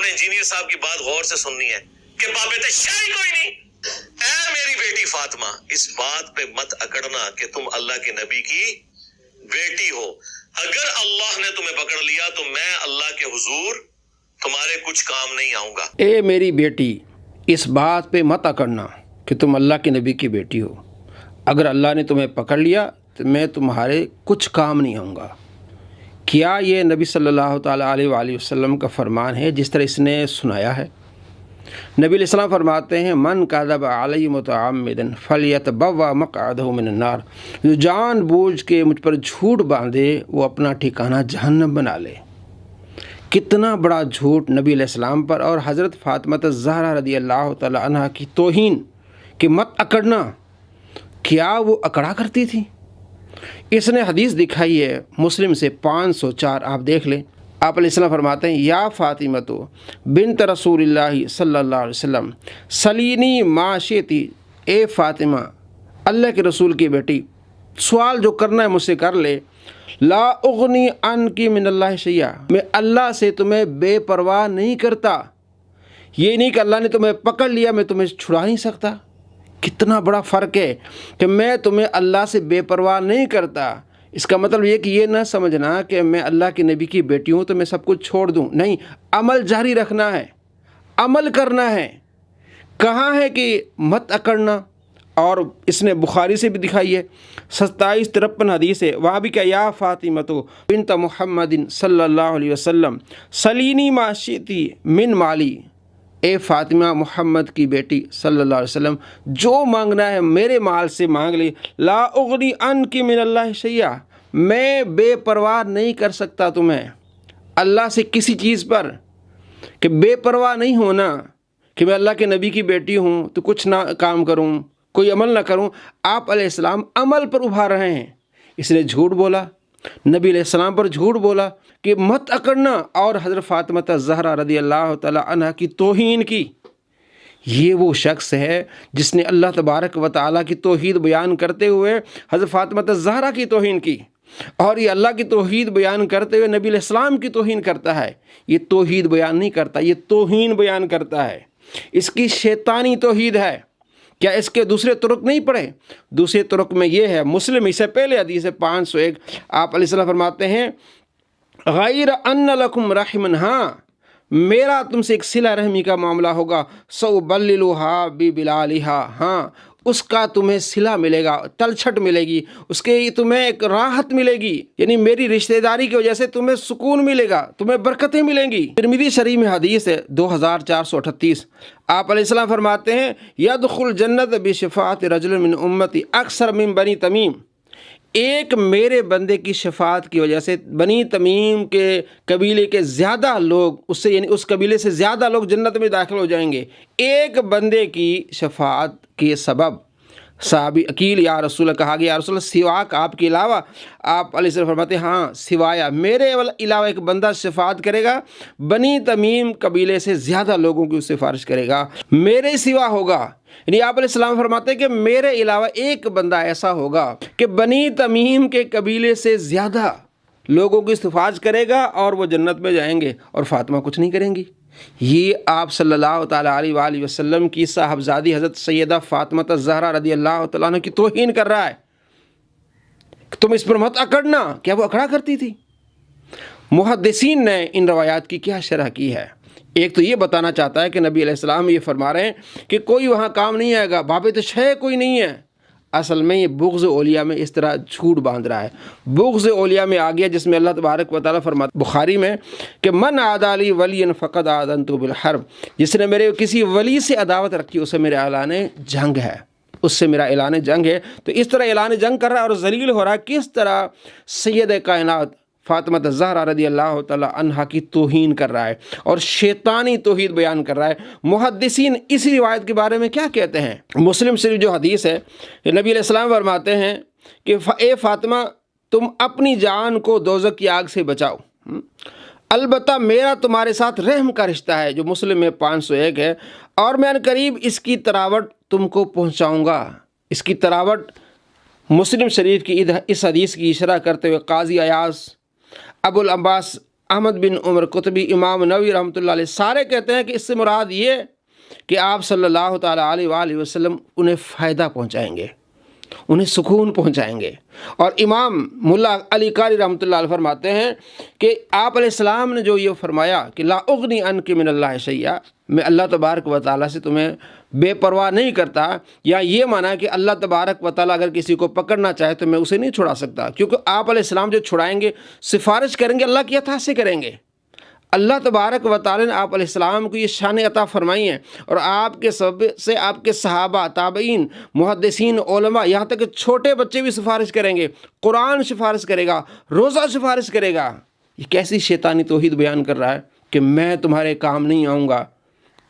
نے انجینئر صاحب کی بات غور سے سننی ہے کہ باپ بیٹے شاہی کوئی نہیں۔ اے میری بیٹی فاطمہ، اس بات پہ مت اکڑنا کہ تم اللہ کے نبی کی بیٹی ہو۔ اگر اللہ نے تمہیں پکڑ لیا تو میں اللہ کے حضور تمہارے کچھ کام نہیں آؤں گا۔ اے میری بیٹی، اس بات پہ مت اکڑنا کہ تم اللہ کے نبی کی بیٹی ہو۔ اگر اللہ نے تمہیں پکڑ لیا تو میں تمہارے کچھ کام نہیں آؤں گا۔ کیا یہ نبی صلی اللہ تعالیٰ علیہ وآلہ وسلم کا فرمان ہے جس طرح اس نے سنایا ہے؟ نبی علیہ السلام فرماتے ہیں من کذب علی متعمدا فلیتبوأ مقعدہ من النار، جو جان بوجھ کے مجھ پر جھوٹ باندھے وہ اپنا ٹھکانہ جہنم بنا لے۔ کتنا بڑا جھوٹ نبی علیہ السلام پر اور حضرت فاطمہ الزہرا رضی اللہ تعالی عنہ کی توہین کہ مت اکڑنا، کیا وہ اکڑا کرتی تھی؟ اس نے حدیث دکھائی ہے مسلم سے 504، آپ دیکھ لیں۔ آپ علیہ السلام فرماتے ہیں یا فاطمہ تو بنت رسول اللہ صلی اللہ علیہ وسلم سلینی ما شئتی، اے فاطمہ اللہ کے رسول کی بیٹی، سوال جو کرنا ہے مجھ سے کر لے۔ لا اغنی عنک من اللہ شیئا، میں اللہ سے تمہیں بے پرواہ نہیں کرتا۔ یہ نہیں کہ اللہ نے تمہیں پکڑ لیا میں تمہیں چھڑا نہیں سکتا۔ کتنا بڑا فرق ہے کہ میں تمہیں اللہ سے بے پرواہ نہیں کرتا۔ اس کا مطلب یہ کہ یہ نہ سمجھنا کہ میں اللہ کے نبی کی بیٹی ہوں تو میں سب کچھ چھوڑ دوں، نہیں، عمل جاری رکھنا ہے، عمل کرنا ہے۔ کہاں ہے کہ مت اکڑنا؟ اور اس نے بخاری سے بھی دکھائی ہے 2753 حدیث ہے، وہاں بھی کہ یا فاطمہ تو بنت محمد صلی اللہ علیہ وسلم سلینی ما شئتی من مالی، اے فاطمہ محمد کی بیٹی صلی اللہ علیہ وسلم جو مانگنا ہے میرے مال سے مانگ لے۔ لا اغنی عنک من اللہ شیئا، میں بے پرواہ نہیں کر سکتا تمہیں اللہ سے کسی چیز پر، کہ بے پرواہ نہیں ہونا کہ میں اللہ کے نبی کی بیٹی ہوں تو کچھ نہ کام کروں، کوئی عمل نہ کروں۔ آپ علیہ السلام عمل پر ابھار رہے ہیں۔ اس نے جھوٹ بولا، نبی علیہ السلام پر جھوٹ بولا کہ مت اکڑنا، اور حضرت فاطمہ الزہرا رضی اللہ تعالی عنہ کی توہین کی۔ یہ وہ شخص ہے جس نے اللہ تبارک و تعالیٰ کی توحید بیان کرتے ہوئے حضرت فاطمہ الزہرا کی توہین کی، اور یہ اللہ کی توحید بیان کرتے ہوئے نبی علیہ السلام کی توہین کرتا ہے۔ یہ توحید بیان نہیں کرتا، یہ توہین بیان کرتا ہے۔ اس کی شیطانی توحید ہے۔ کیا اس کے دوسرے طرق نہیں پڑھے؟ دوسرے طرق میں یہ ہے، مسلم اس سے پہلے حدیث 501، آپ علیہ السلام فرماتے ہیں غیر ان لکم رحمن، ہاں میرا تم سے ایک صلہ رحمی کا معاملہ ہوگا، سأبللھا ببلالھا، ہاں اس کا تمہیں صلہ ملے گا، تلچھٹ ملے گی، اس کے تمہیں ایک راحت ملے گی، یعنی میری رشتہ داری کی وجہ سے تمہیں سکون ملے گا، تمہیں برکتیں ملیں گی۔ ترمذی شریف میں حدیث ہے 2438، آپ علیہ السلام فرماتے ہیں یدخل جنت بشفاعت رجل من امتی اکثر من بنی تمیم، ایک میرے بندے کی شفاعت کی وجہ سے بنی تمیم کے قبیلے کے زیادہ لوگ، اس سے یعنی اس قبیلے سے زیادہ لوگ جنت میں داخل ہو جائیں گے، ایک بندے کی شفاعت کے سبب۔ صحابی عقیل یا رسول اللہ، کہا گیا یا رسول اللہ سواک، آپ کے علاوہ؟ آپ علیہ السلام فرماتے ہیں ہاں سوایا، میرے علاوہ ایک بندہ شفاعت کرے گا، بنی تمیم قبیلے سے زیادہ لوگوں کی اس سے سفارش کرے گا، میرے سوا ہوگا۔ یعنی آپ علیہ السلام فرماتے ہیں کہ میرے علاوہ ایک بندہ ایسا ہوگا کہ بنی تمیم کے قبیلے سے زیادہ لوگوں کی سفارش کرے گا اور وہ جنت میں جائیں گے، اور فاطمہ کچھ نہیں کریں گی۔ یہ آپ صلی اللہ تعالیٰ علیہ وآلہ وسلم کی صاحبزادی حضرت سیدہ فاطمہ الزہرا رضی اللہ تعالیٰ عنہ کی توہین کر رہا ہے۔ تم اس پر مت اکڑنا، کیا وہ اکڑا کرتی تھی؟ محدثین نے ان روایات کی کیا شرح کی ہے؟ ایک تو یہ بتانا چاہتا ہے کہ نبی علیہ السلام یہ فرما رہے ہیں کہ کوئی وہاں کام نہیں آئے گا، باب تشہیر کوئی نہیں ہے۔ اصل میں یہ بغض اولیاء میں اس طرح جھوٹ باندھ رہا ہے۔ بغض اولیاء میں آ گیا جس میں اللہ تبارک و تعالیٰ فرماتا بخاری میں کہ من عادی لی ولی فقد آذنت بالحرب، جس نے میرے کسی ولی سے عداوت رکھی اسے میرا اعلان جنگ ہے، اس سے میرا اعلان جنگ ہے۔ تو اس طرح اعلان جنگ کر رہا ہے اور ذلیل ہو رہا ہے۔ کس طرح سید کائنات فاطمہ الزہرا رضی اللہ تعالی عنہا کی توہین کر رہا ہے اور شیطانی توحید بیان کر رہا ہے۔ محدثین اسی روایت کے بارے میں کیا کہتے ہیں؟ مسلم شریف جو حدیث ہے، نبی علیہ السلام فرماتے ہیں کہ اے فاطمہ تم اپنی جان کو دوزخ کی آگ سے بچاؤ، البتہ میرا تمہارے ساتھ رحم کا رشتہ ہے، جو مسلم میں 501 ہے، اور میں عنقریب اس کی تراوٹ تم کو پہنچاؤں گا۔ اس کی تراوٹ مسلم شریف کی اس حدیث کی اشارہ کرتے ہوئے قاضی ایاز ابو العباس احمد بن عمر قطبی، امام نووی رحمۃ اللہ علیہ، سارے کہتے ہیں کہ اس سے مراد یہ کہ آپ صلی اللہ تعالیٰ علیہ وآلہ وسلم انہیں فائدہ پہنچائیں گے، انہیں سکون پہنچائیں گے۔ اور امام ملا علی قاری رحمۃ اللہ علیہ فرماتے ہیں کہ آپ علیہ السلام نے جو یہ فرمایا کہ لا اغنی عنک من اللہ شیئا، میں اللہ تبارک و تعالیٰ سے تمہیں بے پرواہ نہیں کرتا، یا یہ مانا کہ اللہ تبارک و تعالیٰ اگر کسی کو پکڑنا چاہے تو میں اسے نہیں چھڑا سکتا، کیونکہ آپ علیہ السلام جو چھڑائیں گے، سفارش کریں گے، اللہ کی عطا سے کریں گے۔ اللہ تبارک و تعالیٰ نے آپ علیہ السلام کو یہ شان عطا فرمائی ہیں، اور آپ کے سبب سے آپ کے صحابہ، تابعین، محدثین، علماء، یہاں تک کہ چھوٹے بچے بھی سفارش کریں گے، قرآن سفارش کرے گا، روزہ سفارش کرے گا۔ یہ کیسی شیطانی توحید بیان کر رہا ہے کہ میں تمہارے کام نہیں آؤں گا۔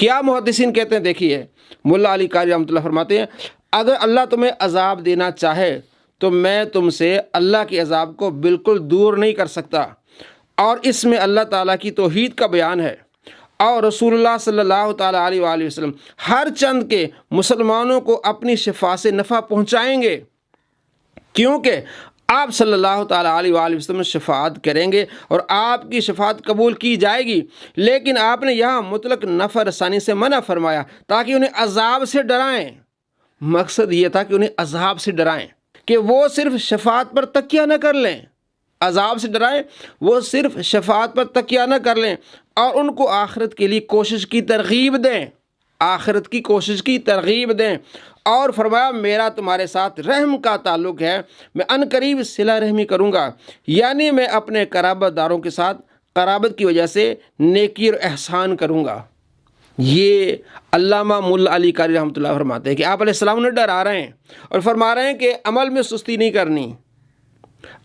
کیا محدثین کہتے ہیں؟ دیکھیے، ملا علی قاری رحمۃ اللہ فرماتے ہیں اگر اللہ تمہیں عذاب دینا چاہے تو میں تم سے اللہ کے عذاب کو بالکل دور نہیں کر سکتا، اور اس میں اللہ تعالیٰ کی توحید کا بیان ہے، اور رسول اللہ صلی اللہ تعالیٰ علیہ وآلہ وسلم ہر چند کے مسلمانوں کو اپنی شفاعت سے نفع پہنچائیں گے، کیونکہ آپ صلی اللہ تعالیٰ علیہ وآلہ وسلم شفاعت کریں گے اور آپ کی شفاعت قبول کی جائے گی۔ لیکن آپ نے یہاں مطلق نفع رسانی سے منع فرمایا تاکہ انہیں عذاب سے ڈرائیں۔ مقصد یہ تھا کہ انہیں عذاب سے ڈرائیں، کہ وہ صرف شفاعت پر تکیہ نہ کر لیں، عذاب سے ڈرائیں، وہ صرف شفاعت پر تکیہ نہ کر لیں، اور ان کو آخرت کے لیے کوشش کی ترغیب دیں، آخرت کی کوشش کی ترغیب دیں۔ اور فرمایا میرا تمہارے ساتھ رحم کا تعلق ہے، میں عنقریب صلہ رحمی کروں گا، یعنی میں اپنے قرابت داروں کے ساتھ قرابت کی وجہ سے نیکی اور احسان کروں گا۔ یہ علامہ ملا علی قاری رحمۃ اللہ فرماتے ہیں کہ آپ علیہ السلام انہیں ڈرا رہے ہیں اور فرما رہے ہیں کہ عمل میں سستی نہیں کرنی،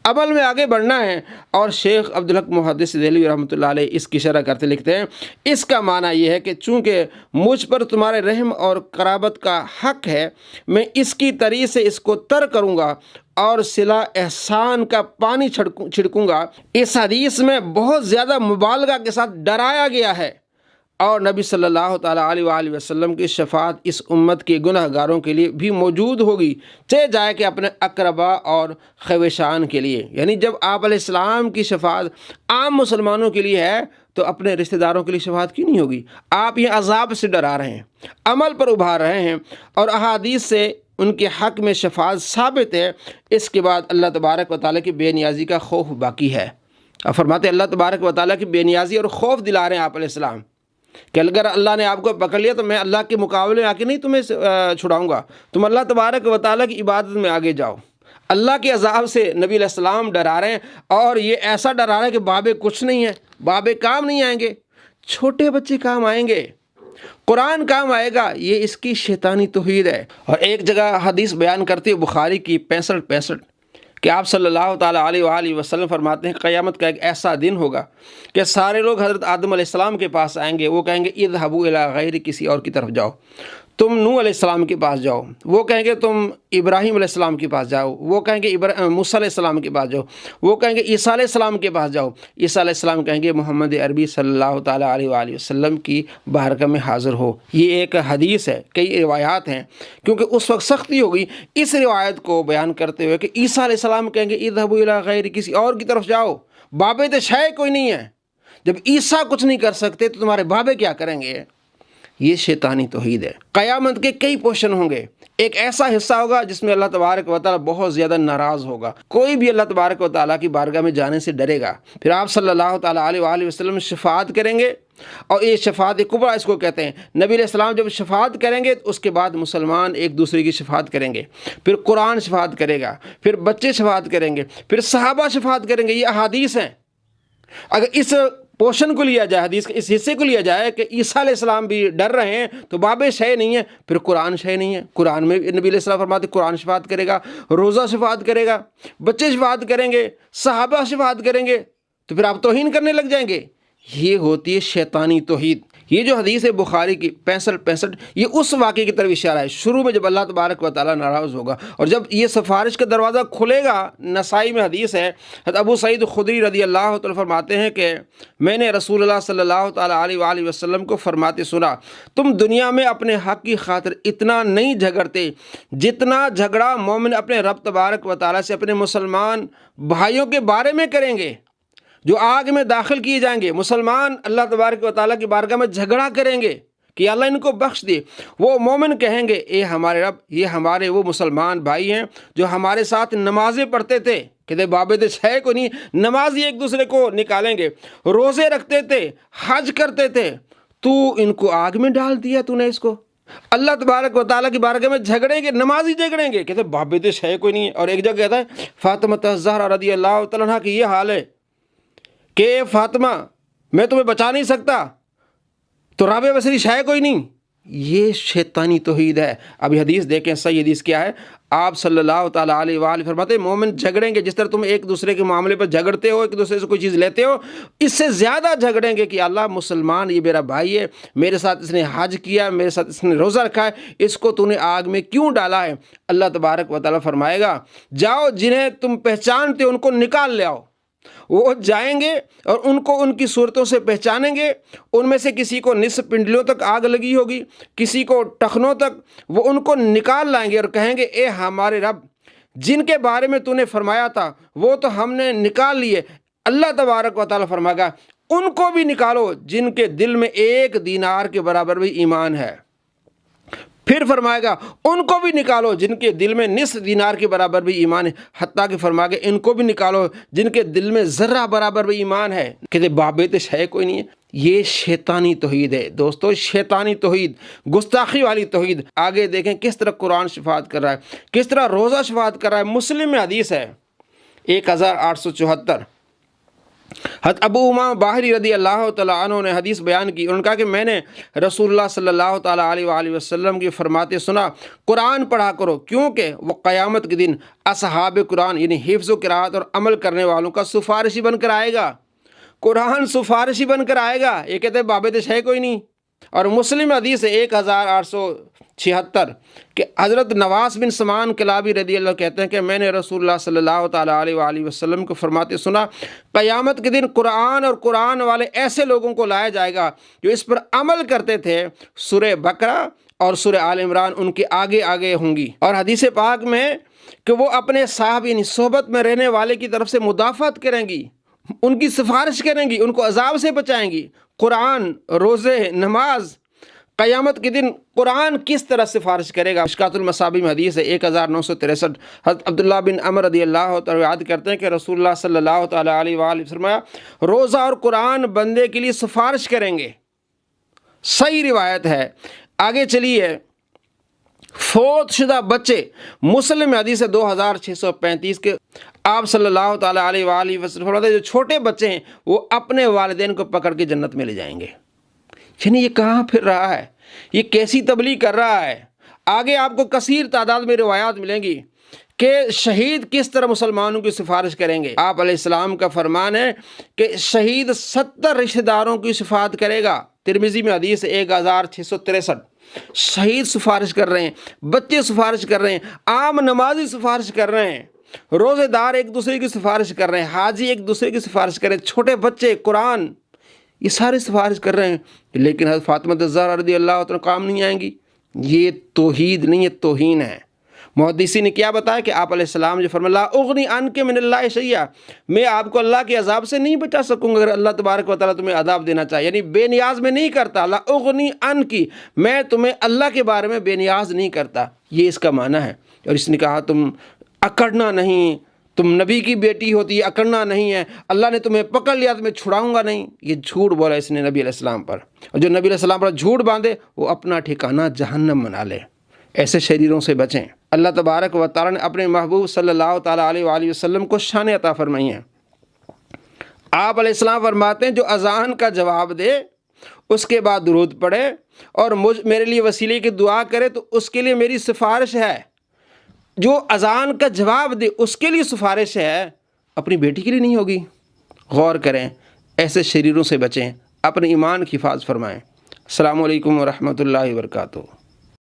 عمل میں آگے بڑھنا ہے۔ اور شیخ عبدالحق محدث دہلوی رحمۃ اللہ علیہ اس کی شرح کرتے لکھتے ہیں اس کا معنی یہ ہے کہ چونکہ مجھ پر تمہارے رحم اور قرابت کا حق ہے، میں اس کی طرح سے اس کو تر کروں گا اور صلہ احسان کا پانی چھڑکوں گا۔ اس حدیث میں بہت زیادہ مبالغہ کے ساتھ ڈرایا گیا ہے، اور نبی صلی اللہ تعالیٰ علیہ وآلہ وسلم کی شفاعت اس امت کے گناہ گاروں کے لیے بھی موجود ہوگی، چاہے جائے کہ اپنے اقربا اور خویشان کے لیے۔ یعنی جب آپ علیہ السلام کی شفاعت عام مسلمانوں کے لیے ہے تو اپنے رشتہ داروں کے لیے شفاعت کیوں نہیں ہوگی؟ آپ یہ عذاب سے ڈرا رہے ہیں، عمل پر ابھار رہے ہیں، اور احادیث سے ان کے حق میں شفاعت ثابت ہے۔ اس کے بعد اللہ تبارک و تعالیٰ کی بے نیازی کا خوف باقی ہے۔ اب فرماتے ہیں اللہ تبارک و تعالیٰ کی بے نیازی اور خوف دلا رہے ہیں آپ علیہ السلام کہ اگر اللہ نے آپ کو پکڑ لیا تو میں اللہ کے مقابلے میں آ کے نہیں تمہیں چھڑاؤں گا، تم اللہ تبارک و تعالیٰ کی عبادت میں آگے جاؤ۔ اللہ کے عذاب سے نبی علیہ السلام ڈرا رہے ہیں، اور یہ ایسا ڈرا رہے ہیں کہ بابے کچھ نہیں ہیں، بابے کام نہیں آئیں گے، چھوٹے بچے کام آئیں گے، قرآن کام آئے گا۔ یہ اس کی شیطانی توحید ہے۔ اور ایک جگہ حدیث بیان کرتی ہے بخاری کی 65 کہ آپ صلی اللہ تعالیٰ علیہ وآلہ وسلم فرماتے ہیں قیامت کا ایک ایسا دن ہوگا کہ سارے لوگ حضرت آدم علیہ السلام کے پاس آئیں گے، وہ کہیں گے اذهبوا الی غیر، کسی اور کی طرف جاؤ، تم نوح علیہ السلام کے پاس جاؤ، وہ کہیں گے تم ابراہیم علیہ السلام کے پاس جاؤ، وہ کہیں گے موسیٰ علیہ السلام کے پاس جاؤ، وہ کہیں گے عیسیٰ علیہ السلام کے پاس جاؤ، عیسیٰ علیہ السلام کہیں گے محمد عربی صلی اللہ تعالیٰ علیہ وآلہ وسلم کی بارگاہ میں حاضر ہو۔ یہ ایک حدیث ہے، کئی روایات ہیں، کیونکہ اس وقت سختی ہوگی اس روایت کو بیان کرتے ہوئے کہ عیسیٰ علیہ السلام کہیں گے اذهبوا الی غیر، کسی اور کی طرف جاؤ، بابے تو شے کوئی نہیں ہے، جب عیسیٰ کچھ نہیں کر سکتے تو تمہارے بابے کیا کریں گے؟ یہ شیطانی توحید ہے۔ قیامت کے کئی پورشن ہوں گے، ایک ایسا حصہ ہوگا جس میں اللہ تبارک و تعالیٰ بہت زیادہ ناراض ہوگا، کوئی بھی اللہ تبارک و تعالیٰ کی بارگاہ میں جانے سے ڈرے گا۔ پھر آپ صلی اللہ تعالیٰ علیہ وآلہ وسلم شفاعت کریں گے، اور یہ شفاعت کبریٰ اس کو کہتے ہیں۔ نبی علیہ السلام جب شفاعت کریں گے تو اس کے بعد مسلمان ایک دوسرے کی شفاعت کریں گے، پھر قرآن شفاعت کرے گا، پھر بچے شفاعت کریں گے، پھر صحابہ شفاعت کریں گے۔ یہ احادیث ہیں۔ اگر اس پورشن کو لیا جائے، حدیث کے اس حصے کو لیا جائے کہ عیسیٰ علیہ السلام بھی ڈر رہے ہیں تو بابے شے نہیں ہے، پھر قرآن شے نہیں ہے۔ قرآن میں نبی علیہ السلام فرماتے قرآن شفاعت کرے گا، روزہ شفاعت کرے گا، بچے شفاعت کریں گے، صحابہ شفاعت کریں گے، تو پھر آپ توہین کرنے لگ جائیں گے۔ یہ ہوتی ہے شیطانی توحید۔ یہ جو حدیث ہے بخاری کی 65 یہ اس واقعے کی طرف اشارہ ہے، شروع میں جب اللہ تبارک و تعالیٰ ناراض ہوگا، اور جب یہ سفارش کا دروازہ کھلے گا۔ نسائی میں حدیث ہے، حضرت ابو سعید خدری رضی اللہ تعالیٰ فرماتے ہیں کہ میں نے رسول اللہ صلی اللہ تعالیٰ علیہ وآلہ وسلم کو فرماتے سنا، تم دنیا میں اپنے حق کی خاطر اتنا نہیں جھگڑتے جتنا جھگڑا مومن اپنے رب تبارک و تعالیٰ سے اپنے مسلمان بھائیوں کے بارے میں کریں گے۔ جو آگ میں داخل کیے جائیں گے، مسلمان اللہ تبارک و تعالیٰ کی بارگاہ میں جھگڑا کریں گے کہ اللہ ان کو بخش دے، وہ مومن کہیں گے اے ہمارے رب، یہ ہمارے وہ مسلمان بھائی ہیں جو ہمارے ساتھ نمازیں پڑھتے تھے، کہتے بابے تو ہے کو نہیں، نمازی ایک دوسرے کو نکالیں گے، روزے رکھتے تھے، حج کرتے تھے، تو ان کو آگ میں ڈال دیا تو نے اس کو۔ اللہ تبارک و تعالیٰ کی بارگاہ میں جھگڑیں گے، نمازی جھگڑیں گے، کہتے بابے تو ہے کوئی نہیں۔ اور ایک جگہ کہتا ہے فاطمہ زہرا رضی اللہ تعالیٰ عنہ کی یہ حال ہے کہ فاطمہ میں تمہیں بچا نہیں سکتا، تو رابعہ بصری ہے کوئی نہیں۔ یہ شیطانی توحید ہے۔ ابھی حدیث دیکھیں، صحیح حدیث کیا ہے، آپ صلی اللہ تعالیٰ علیہ وآلہ فرماتے ہیں مومن جھگڑیں گے جس طرح تم ایک دوسرے کے معاملے پر جھگڑتے ہو، ایک دوسرے سے کوئی چیز لیتے ہو، اس سے زیادہ جھگڑیں گے کہ اللہ مسلمان یہ میرا بھائی ہے، میرے ساتھ اس نے حج کیا، میرے ساتھ اس نے روزہ رکھا ہے، اس کو تو نے آگ میں کیوں ڈالا ہے؟ اللہ تبارک و تعالیٰ فرمائے گا جاؤ جنہیں تم پہچانتے ہو ان کو نکال لے آؤ۔ وہ جائیں گے اور ان کو ان کی صورتوں سے پہچانیں گے، ان میں سے کسی کو نصف پنڈلیوں تک آگ لگی ہوگی، کسی کو ٹخنوں تک، وہ ان کو نکال لائیں گے اور کہیں گے اے ہمارے رب، جن کے بارے میں تو نے فرمایا تھا وہ تو ہم نے نکال لیے۔ اللہ تبارک و تعالیٰ فرمائے گا ان کو بھی نکالو جن کے دل میں 1 دینار کے برابر بھی ایمان ہے۔ پھر فرمائے گا ان کو بھی نکالو جن کے دل میں نصف دینار کے برابر بھی ایمان ہے، حتیٰ کہ فرمائے گا ان کو بھی نکالو جن کے دل میں ذرہ برابر بھی ایمان ہے۔ کہتے بابے تو ہے کوئی نہیں ہے۔ یہ شیطانی توحید ہے دوستو، شیطانی توحید، گستاخی والی توحید۔ آگے دیکھیں کس طرح قرآن شفاعت کر رہا ہے، کس طرح روزہ شفاعت کر رہا ہے۔ مسلم میں حدیث ہے 1874، حضرت ابو امامہ باہری رضی اللہ تعالیٰ عنہ نے حدیث بیان کی، انہوں نے کہا کہ میں نے رسول اللہ صلی اللہ تعالیٰ علیہ وآلہ وسلم کی فرماتے سنا قرآن پڑھا کرو، کیونکہ وہ قیامت کے دن اصحاب قرآن یعنی حفظ و قرات اور عمل کرنے والوں کا سفارشی بن کر آئے گا۔ قرآن سفارشی بن کر آئے گا، یہ کہتے ہیں بابے دش ہے کوئی نہیں۔ اور مسلم حدیث ہے 1876 کہ حضرت نواس بن سمان کلابی رضی اللہ کہتے ہیں کہ میں نے رسول اللہ صلی اللہ تعالیٰ علیہ وآلہ وسلم کو فرماتے سنا قیامت کے دن قرآن اور قرآن والے ایسے لوگوں کو لایا جائے گا جو اس پر عمل کرتے تھے، سورہ بقرہ اور سورہ آل عمران ان کے آگے آگے ہوں گی۔ اور حدیث پاک میں کہ وہ اپنے صاحب یعنی صحبت میں رہنے والے کی طرف سے مدافعت کریں گی، ان کی سفارش کریں گی، ان کو عذاب سے بچائیں گی۔ قرآن، روزے، نماز، قیامت کے دن قرآن کس طرح سفارش کرے گا؟ مشکات المصابیح میں حدیث ہے 1963، حضرت عبداللہ بن عمر رضی اللہ تعالیٰ یاد کرتے ہیں کہ رسول اللہ صلی اللہ تعالیٰ علیہ وآلہ وسلم فرمایا روزہ اور قرآن بندے کے لیے سفارش کریں گے۔ صحیح روایت ہے۔ آگے چلیے، فوت شدہ بچے، مسلم حدیث ہے 2635 کے آپ صلی اللہ تعالیٰ علیہ وآلہ وسلم فرماتے ہیں جو چھوٹے بچے ہیں وہ اپنے والدین کو پکڑ کے جنت میں لے جائیں گے۔ یعنی یہ کہاں پھر رہا ہے، یہ کیسی تبلیغ کر رہا ہے؟ آگے آپ کو کثیر تعداد میں روایات ملیں گی کہ شہید کس طرح مسلمانوں کی سفارش کریں گے۔ آپ علیہ السلام کا فرمان ہے کہ شہید 70 رشتہ داروں کی شفاعت کرے گا۔ ترمذی میں حدیث 1663، شہید سفارش کر رہے ہیں، بچے سفارش کر رہے ہیں، عام نمازی سفارش کر رہے ہیں، روزے دار ایک دوسرے کی سفارش کر رہے ہیں، حاجی ایک دوسرے کی سفارش کر رہے ہیں، چھوٹے بچے، قرآن، یہ سارے سفارش کر رہے ہیں۔ لیکن حضرت فاطمہ الزہرا رضی اللہ عنہ کام نہیں آئیں گی۔ یہ توحید نہیں، یہ توہین ہے۔ محدثین نے کیا بتایا کہ آپ علیہ السلام جو فرمایا لا اغنی عنک من اللہ شیئا، میں آپ کو اللہ کے عذاب سے نہیں بچا سکوں گا اگر اللہ تبارک و تعالیٰ تمہیں عذاب دینا چاہے، یعنی بے نیاز میں نہیں کرتا۔ لا اغنی عنک، میں تمہیں اللہ کے بارے میں بے نیاز نہیں کرتا، یہ اس کا معنی ہے۔ اور اس نے کہا تم اکڑنا نہیں، تم نبی کی بیٹی ہوتی ہے، اکڑنا نہیں ہے، اللہ نے تمہیں پکڑ لیا تو میں چھڑاؤں گا نہیں، یہ جھوٹ بولا اس نے نبی علیہ السلام پر۔ اور جو نبی علیہ السلام پر جھوٹ باندھے وہ اپنا ٹھکانہ جہنم بنا لے۔ ایسے شریروں سے بچیں۔ اللہ تبارک و تعالیٰ نے اپنے محبوب صلی اللہ تعالیٰ علیہ وآلہ وسلم کو شان عطا فرمائی ہیں۔ آپ علیہ السلام فرماتے ہیں جو اذان کا جواب دے اس کے بعد درود پڑھے اور میرے لیے وسیلے کی دعا کرے تو اس کے لیے میری سفارش ہے۔ جو اذان کا جواب دے اس کے لیے سفارش ہے، اپنی بیٹی کے لیے نہیں ہوگی۔ غور کریں، ایسے شریروں سے بچیں، اپنے ایمان کی حفاظت فرمائیں۔ السلام علیکم ورحمۃ اللہ وبرکاتہ۔